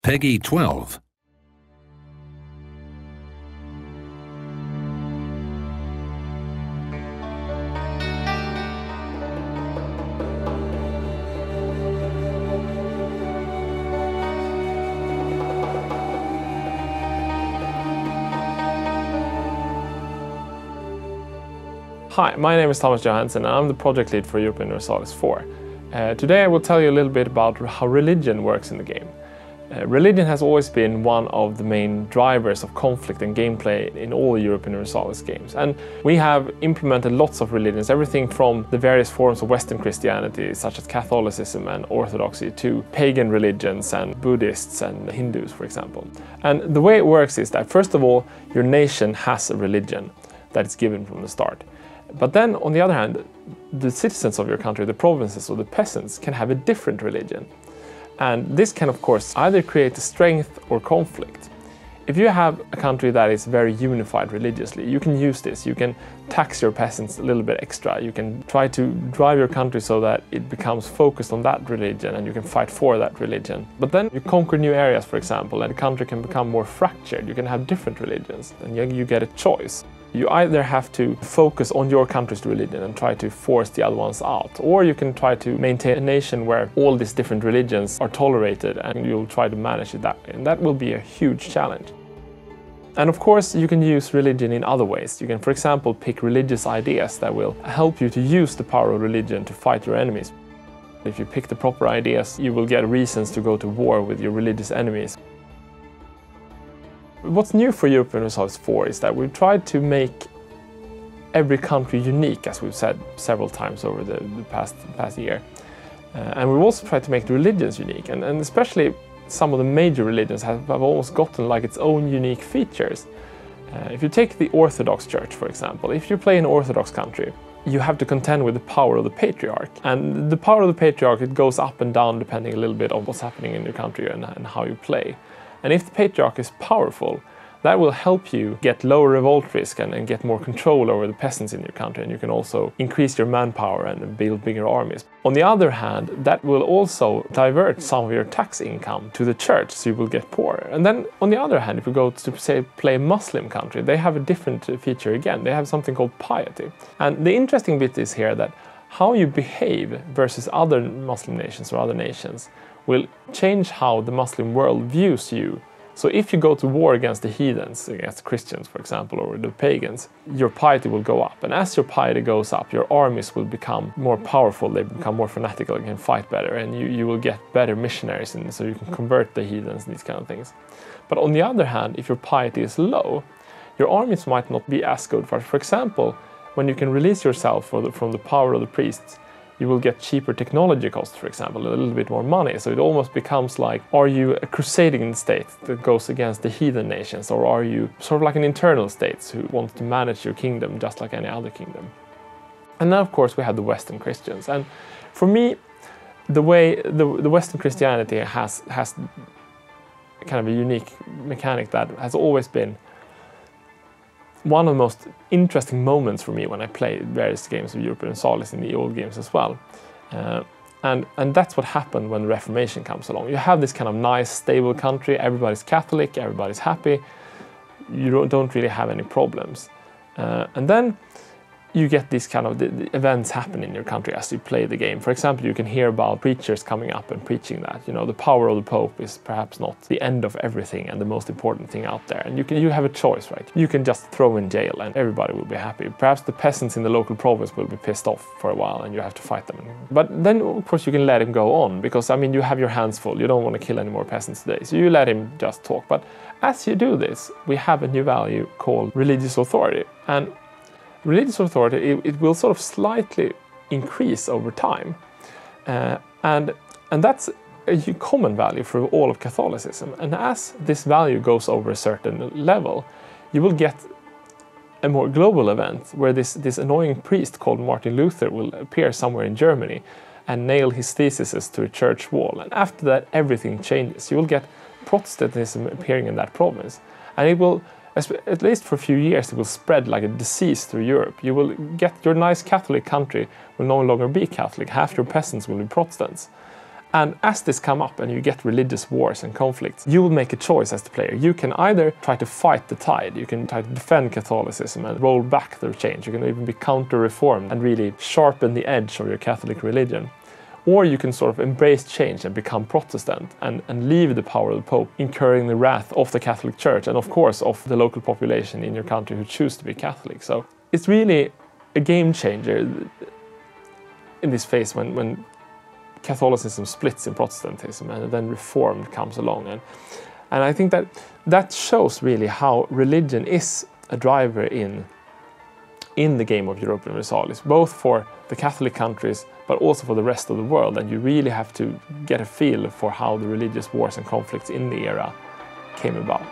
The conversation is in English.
Peggy 12. Hi, my name is Thomas Johansson and I'm the project lead for Europa Universalis IV. Today I will tell you a little bit about how religion works in the game. Religion has always been one of the main drivers of conflict and gameplay in all Europa Universalis games. And we have implemented lots of religions, everything from the various forms of Western Christianity, such as Catholicism and Orthodoxy, to pagan religions and Buddhists and Hindus, for example. And the way it works is that, first of all, your nation has a religion that is given from the start. But then, on the other hand, the citizens of your country, the provinces or the peasants, can have a different religion. And this can, of course, either create a strength or conflict. If you have a country that is very unified religiously, you can use this. You can tax your peasants a little bit extra. You can try to drive your country so that it becomes focused on that religion and you can fight for that religion. But then you conquer new areas, for example, and the country can become more fractured. You can have different religions and you get a choice. You either have to focus on your country's religion and try to force the other ones out, or you can try to maintain a nation where all these different religions are tolerated and you'll try to manage it that way. And that will be a huge challenge. And of course, you can use religion in other ways. You can, for example, pick religious ideas that will help you to use the power of religion to fight your enemies. If you pick the proper ideas, you will get reasons to go to war with your religious enemies. What's new for Europa Universalis IV is that we've tried to make every country unique, as we've said several times over the past year. And we've also tried to make the religions unique, and especially some of the major religions have almost gotten like its own unique features. If you take the Orthodox Church, for example, if you play in an Orthodox country, you have to contend with the power of the patriarch. And the power of the patriarch, it goes up and down depending a little bit on what's happening in your country and how you play. And if the patriarch is powerful, that will help you get lower revolt risk and get more control over the peasants in your country, and you can also increase your manpower and build bigger armies. On the other hand, that will also divert some of your tax income to the church, so you will get poorer. And then on the other hand, if you go to, say, play a Muslim country, they have a different feature again. They have something called piety. And the interesting bit is here that how you behave versus other Muslim nations or other nations will change how the Muslim world views you. So if you go to war against the heathens, against Christians, for example, or the pagans, your piety will go up. And as your piety goes up, your armies will become more powerful, they become more fanatical and can fight better, and you will get better missionaries, and so you can convert the heathens and these kind of things. But on the other hand, if your piety is low, your armies might not be as good. For example, when you can release yourself from the power of the priests, you will get cheaper technology costs, for example, a little bit more money. So it almost becomes like, are you a crusading state that goes against the heathen nations, or are you sort of like an internal state who wants to manage your kingdom just like any other kingdom? And then, of course, we have the Western Christians. And for me, the way the Western Christianity has kind of a unique mechanic that has always been one of the most interesting moments for me when I play various games of Europa Universalis in the old games as well. And that's what happened when the Reformation comes along. You have this kind of nice, stable country, everybody's Catholic, everybody's happy, you don't really have any problems. And then you get these kind of the events happen in your country as you play the game. For example, you can hear about preachers coming up and preaching that, you know, the power of the Pope is perhaps not the end of everything and the most important thing out there. And you have a choice, right? You can just throw in jail and everybody will be happy. Perhaps the peasants in the local province will be pissed off for a while and you have to fight them. But then, of course, you can let him go on because, I mean, you have your hands full. You don't want to kill any more peasants today. So you let him just talk. But as you do this, we have a new value called religious authority. And religious authority, it will sort of slightly increase over time. And that's a common value for all of Catholicism. And as this value goes over a certain level, you will get a more global event where this annoying priest called Martin Luther will appear somewhere in Germany and nail his theses to a church wall. And after that, everything changes. You will get Protestantism appearing in that province. And it will, at least for a few years, it will spread like a disease through Europe. You will get your nice Catholic country will no longer be Catholic. Half your peasants will be Protestants. And as this come up and you get religious wars and conflicts, you will make a choice as the player. You can either try to fight the tide, you can try to defend Catholicism and roll back the change, you can even be counter-reformed and really sharpen the edge of your Catholic religion. Or you can sort of embrace change and become Protestant and leave the power of the Pope, incurring the wrath of the Catholic Church and of course of the local population in your country who choose to be Catholic. So it's really a game changer in this phase when Catholicism splits in Protestantism and then Reformed comes along. And I think that shows really how religion is a driver in the game of Europa Universalis, both for the Catholic countries but also for the rest of the world. And you really have to get a feel for how the religious wars and conflicts in the era came about.